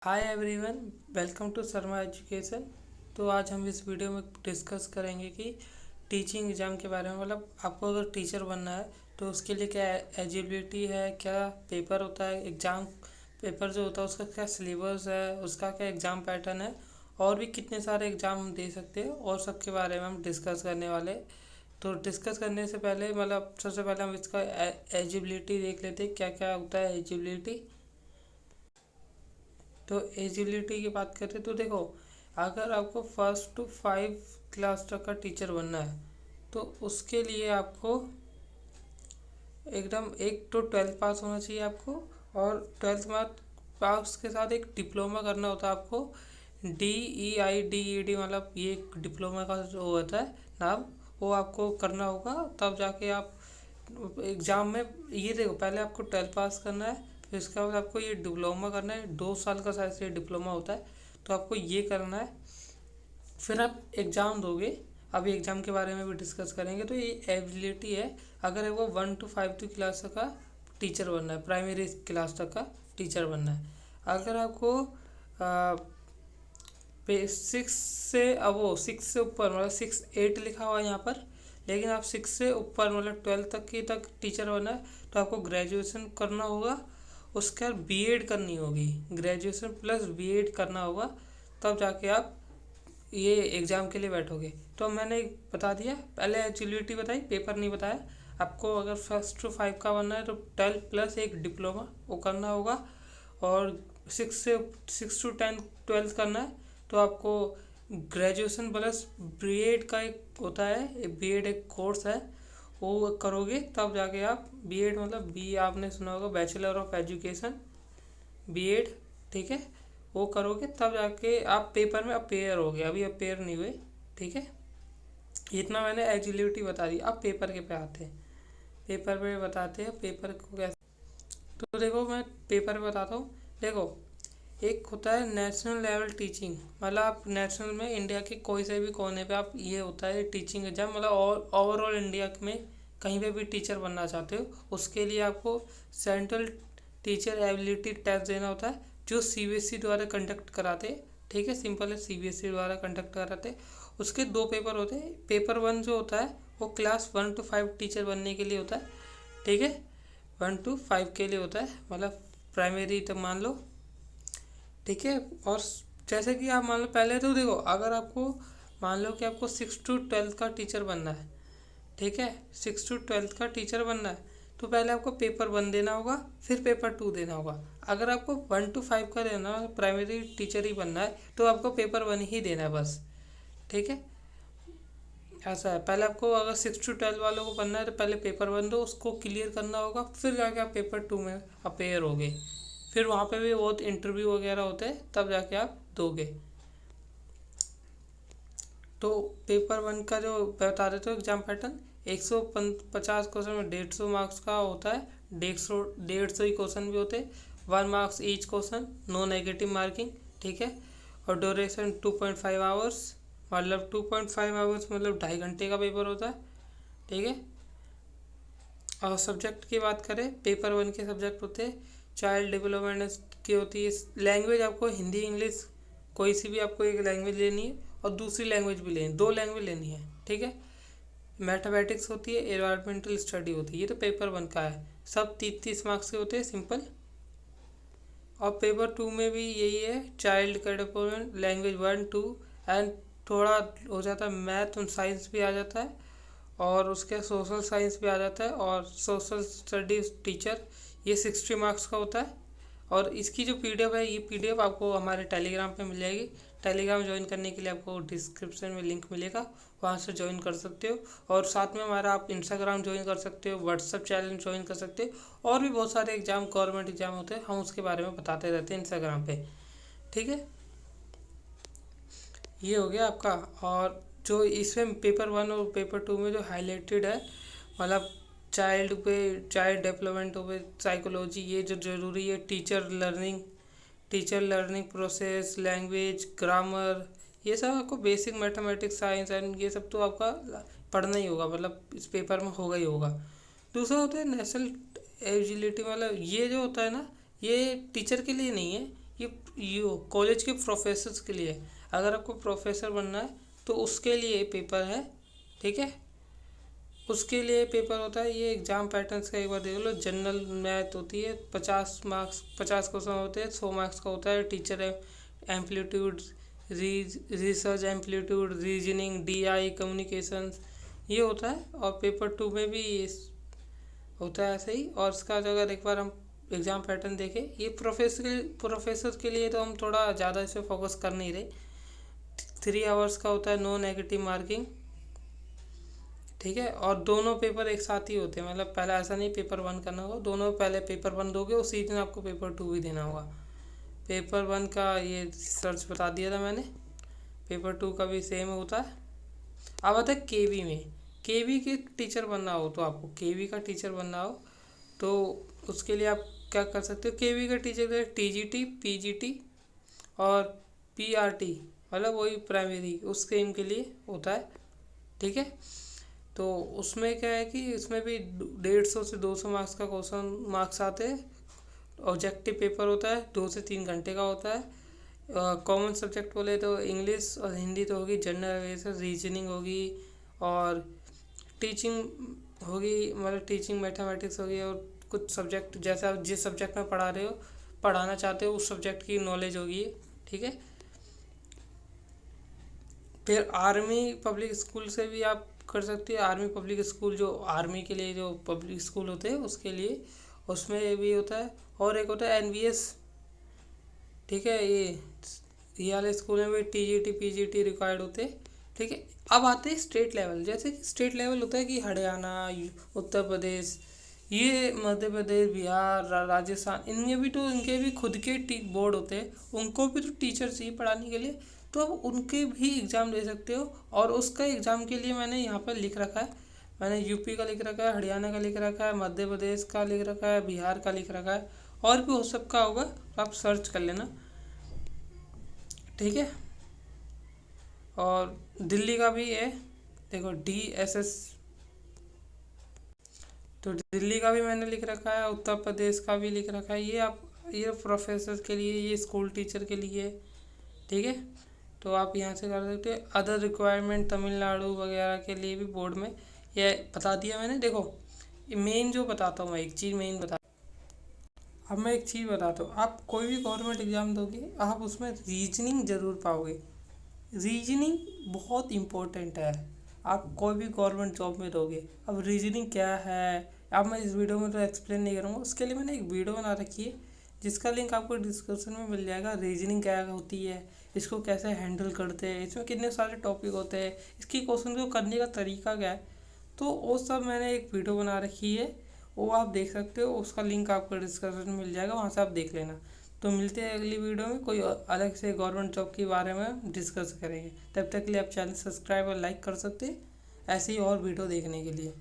Hi everyone, welcome to Sharma education. तो आज हम इस वीडियो में डिस्कस करेंगे कि टीचिंग एग्ज़ाम के बारे में। मतलब आपको अगर टीचर बनना है तो उसके लिए क्या एलिजिबिलिटी है, क्या पेपर होता है, एग्ज़ाम पेपर जो होता है उसका क्या सिलेबस है, उसका क्या एग्ज़ाम पैटर्न है, और भी कितने सारे एग्ज़ाम हम दे सकते हैं, और सबके बारे में हम डिस्कस करने वाले हैं। तो डिस्कस करने से पहले मतलब सबसे पहले हम इसका एलिजिबिलिटी देख लेते हैं, क्या क्या होता है एलिजिबिलिटी। तो एजिलिटी की बात करें तो देखो, अगर आपको फर्स्ट टू 5 क्लास तक का टीचर बनना है तो उसके लिए आपको एकदम एक तो 12th पास होना चाहिए आपको, और 12th पास के साथ एक डिप्लोमा करना होता है आपको। DEIDED मतलब ये एक डिप्लोमा का जो होता है नाम, वो आपको करना होगा, तब जाके आप एग्ज़ाम में। ये देखो, पहले आपको 12th पास करना है, फिर इसके बाद आपको ये डिप्लोमा करना है। 2 साल का शायद से डिप्लोमा होता है, तो आपको ये करना है, फिर आप एग्ज़ाम दोगे। अभी एग्ज़ाम के बारे में भी डिस्कस करेंगे। तो ये एबिलिटी है, अगर वो 1 to 5 की क्लास तक का टीचर बनना है, प्राइमरी क्लास तक का टीचर बनना है। अगर आपको सिक्स से, अब वो 6 से ऊपर मतलब 6 8 लिखा हुआ है यहाँ पर, लेकिन आप 6 से ऊपर मतलब 12 तक की तक टीचर बनना है तो आपको ग्रेजुएशन करना होगा। उसके बाद बीएड करनी होगी, ग्रेजुएशन प्लस बीएड करना होगा, तब जाके आप ये एग्ज़ाम के लिए बैठोगे। तो मैंने बता दिया, पहले एलिजिबिलिटी बताई, पेपर नहीं बताया आपको। अगर फर्स्ट टू 5 का बनना है तो 12 प्लस एक डिप्लोमा वो करना होगा, और 6 to 10 12th करना है तो आपको ग्रेजुएशन प्लस बीएड का एक होता है, बीएड एक कोर्स है, वो करोगे तब जाके आप बीएड मतलब बी आपने सुना होगा, बैचलर ऑफ एजुकेशन, बीएड, ठीक है, वो करोगे तब जाके आप पेपर में अपेयर होगे। अभी अपेयर नहीं हुए, ठीक है। इतना मैंने एलिजिबिलिटी बता दी। अब पेपर के पे आते हैं, पेपर पे बताते हैं पेपर को कैसे। तो देखो, मैं पेपर बताता हूँ। देखो, एक होता है नेशनल लेवल टीचिंग, मतलब आप नेशनल में इंडिया के कोई से भी कोने पे आप, ये होता है टीचिंग एग्जाम, मतलब ओवरऑल इंडिया में कहीं पे भी टीचर बनना चाहते हो उसके लिए आपको सेंट्रल टीचर एबिलिटी टेस्ट देना होता है, जो सीबीएसई द्वारा कंडक्ट कराते हैं। ठीक है, सिंपल है, सीबीएसई द्वारा कंडक्ट कराते हैं। उसके 2 पेपर होते हैं। पेपर 1 जो होता है वो क्लास 1 to 5 टीचर बनने के लिए होता है, ठीक है, 1 to 5 के लिए होता है, मतलब प्राइमरी तक मान लो, ठीक है। और जैसे कि आप मान लो, पहले तो देखो, अगर आपको मान लो कि आपको 6 to 12 का टीचर बनना है, ठीक है, 6 to 12 का टीचर बनना है, तो पहले आपको पेपर 1 देना होगा, फिर पेपर 2 देना होगा। अगर आपको 1 to 5 का देना है, प्राइमरी टीचर ही बनना है, तो आपको पेपर 1 ही देना है बस, ठीक है। ऐसा है, पहले आपको अगर 6 to 12 वालों को बनना है तो पहले पेपर 1 दो, उसको क्लियर करना होगा, फिर जाके आप पेपर 2 में अपेयर होगे। फिर वहाँ पे भी बहुत इंटरव्यू वगैरह होते हैं, तब जाके आप दोगे। तो पेपर 1 का जो बता देते हो एग्जाम पैटर्न, 150 क्वेश्चन में 150 मार्क्स का होता है। 150 ही क्वेश्चन भी होते हैं, 1 marks each question, no negative marking, ठीक है। और ड्यूरेशन 2.5 आवर्स, मतलब 2.5 आवर्स मतलब 2.5 घंटे का पेपर होता है, ठीक है। और सब्जेक्ट की बात करें, पेपर 1 के सब्जेक्ट होते हैं चाइल्ड डेवलपमेंट की होती है। लैंग्वेज आपको हिंदी इंग्लिश कोई सी भी आपको एक लैंग्वेज लेनी है, और दूसरी लैंग्वेज भी लेनी, 2 लैंग्वेज लेनी है, ठीक है। मैथमेटिक्स होती है, एनवायरमेंटल स्टडी होती है। ये तो पेपर 1 का है, सब 30-30 मार्क्स के होते हैं, सिंपल। और पेपर 2 में भी यही है, चाइल्ड का डेवलपमेंट, लैंग्वेज 1 2, एंड थोड़ा हो जाता है मैथ और साइंस भी आ जाता है, और उसके सोशल साइंस भी आ जाता है, और सोशल स्टडीज टीचर, ये 60 मार्क्स का होता है। और इसकी जो पीडीएफ है, ये पीडीएफ आपको हमारे टेलीग्राम पे मिल जाएगी। टेलीग्राम ज्वाइन करने के लिए आपको डिस्क्रिप्शन में लिंक मिलेगा, वहाँ से ज्वाइन कर सकते हो। और साथ में हमारा आप इंस्टाग्राम ज्वाइन कर सकते हो, व्हाट्सअप चैनल ज्वाइन कर सकते हो, और भी बहुत सारे एग्जाम, गवर्नमेंट एग्जाम होते हैं, हम उसके बारे में बताते रहते हैं इंस्टाग्राम पे, ठीक है। ये हो गया आपका। और जो इसमें पेपर 1 और पेपर 2 में जो हाईलाइटेड है, मतलब चाइल्ड पे, चाइल्ड डेवलपमेंट पे, साइकोलॉजी, ये जो ज़रूरी है, teacher learning process, language, grammar, ये सब आपको बेसिक मैथमेटिक्स, साइंस एंड ये सब तो आपका पढ़ना ही होगा, मतलब इस पेपर में होगा ही होगा। दूसरा होता है नेशनल एजिलिटी, मतलब ये जो होता है ना, ये टीचर के लिए नहीं है, ये कॉलेज के प्रोफेसर्स के लिए है। अगर आपको प्रोफेसर बनना है तो उसके लिए पेपर है, ठीक है। उसके लिए पेपर होता है। ये एग्ज़ाम पैटर्न्स का एक बार देख लो। जनरल मैथ होती है, 50 मार्क्स, 50 क्वेश्चन होते हैं, 100 मार्क्स का होता है। Teacher amplitude, research amplitude, reasoning, DI, communications, ये होता है। और पेपर 2 में भी ये होता है ऐसे ही। और इसका जो अगर एक बार हम एग्ज़ाम पैटर्न देखें, ये प्रोफेसर के लिए तो हम थोड़ा ज़्यादा इस पर फोकस कर नहीं रहे। 3 आवर्स का होता है, नो नेगेटिव मार्किंग, ठीक है। और दोनों पेपर एक साथ ही होते हैं, मतलब पहला ऐसा नहीं पेपर 1 करना होगा, दोनों पहले पेपर 1 दोगे, उसी दिन आपको पेपर 2 भी देना होगा। पेपर 1 का ये सर्च बता दिया था मैंने, पेपर 2 का भी सेम होता है। अब आता है KV में। KV के टीचर बनना हो तो आपको KV का टीचर बनना हो तो उसके लिए आप क्या कर सकते हो। KV का टीचर TGT, PGT और PRT, मतलब वही प्राइमरी उस स्ट्रीम के लिए होता है, ठीक है। तो उसमें क्या है कि इसमें भी 150 से 200 मार्क्स का क्वेश्चन मार्क्स आते हैं। ऑब्जेक्टिव पेपर होता है, 2 से 3 घंटे का होता है। कॉमन सब्जेक्ट बोले तो इंग्लिश और हिंदी तो होगी, जनरल अवेयरनेस, रीजनिंग होगी और टीचिंग होगी, मतलब टीचिंग मैथमेटिक्स होगी। और कुछ सब्जेक्ट जैसे आप जिस सब्जेक्ट में पढ़ा रहे हो, पढ़ाना चाहते हो, उस सब्जेक्ट की नॉलेज होगी, ठीक है। फिर आर्मी पब्लिक स्कूल से भी आप कर सकते हैं। आर्मी पब्लिक स्कूल जो आर्मी के लिए जो पब्लिक स्कूल होते हैं उसके लिए, उसमें भी होता है। और एक होता है NVS, ठीक है। ये वाले स्कूल में भी TGT, PGT रिक्वायर्ड होते हैं, ठीक है। अब आते हैं स्टेट लेवल। जैसे कि स्टेट लेवल होता है कि हरियाणा, उत्तर प्रदेश, ये मध्य प्रदेश, बिहार, राजस्थान, इनमें भी तो इनके भी खुद के बोर्ड होते हैं, उनको भी तो टीचर चाहिए पढ़ाने के लिए, तो अब उनके भी एग्ज़ाम दे सकते हो। और उसका एग्ज़ाम के लिए मैंने यहाँ पर लिख रखा है, मैंने यूपी का लिख रखा है, हरियाणा का लिख रखा है, मध्य प्रदेश का लिख रखा है, बिहार का लिख रखा है, और भी हो सबका होगा, तो आप सर्च कर लेना, ठीक है। और दिल्ली का भी है, देखो DSS, तो दिल्ली का भी मैंने लिख रखा है, उत्तर प्रदेश का भी लिख रखा है। ये प्रोफेसर के लिए, ये स्कूल टीचर के लिए, ठीक है। तो आप यहाँ से कर सकते हो। अदर रिक्वायरमेंट तमिलनाडु वगैरह के लिए भी बोर्ड में ये बता दिया मैंने। देखो मेन जो बताता हूँ मैं, एक चीज़ मेन बता, अब मैं एक चीज़ बताता हूँ। आप कोई भी गवर्नमेंट एग्ज़ाम दोगे, आप उसमें रीजनिंग ज़रूर पाओगे। रीजनिंग बहुत इम्पोर्टेंट है, आप कोई भी गवर्नमेंट जॉब में दोगे। अब रीजनिंग क्या है, अब मैं इस वीडियो में तो एक्सप्लेन नहीं करूँगा, उसके लिए मैंने एक वीडियो बना रखी है जिसका लिंक आपको डिस्क्रिप्शन में मिल जाएगा। रीजनिंग क्या होती है, इसको कैसे हैंडल करते हैं, इसमें कितने सारे टॉपिक होते हैं, इसकी क्वेश्चन को करने का तरीका क्या है, तो वो सब मैंने एक वीडियो बना रखी है, वो आप देख सकते हो। उसका लिंक आपको डिस्क्रिप्शन में मिल जाएगा, वहाँ से आप देख लेना। तो मिलते हैं अगली वीडियो में, कोई अलग से गवर्नमेंट जॉब के बारे में डिस्कस करेंगे। तब तक के लिए आप चैनल सब्सक्राइब और लाइक कर सकते हैं ऐसे ही और वीडियो देखने के लिए।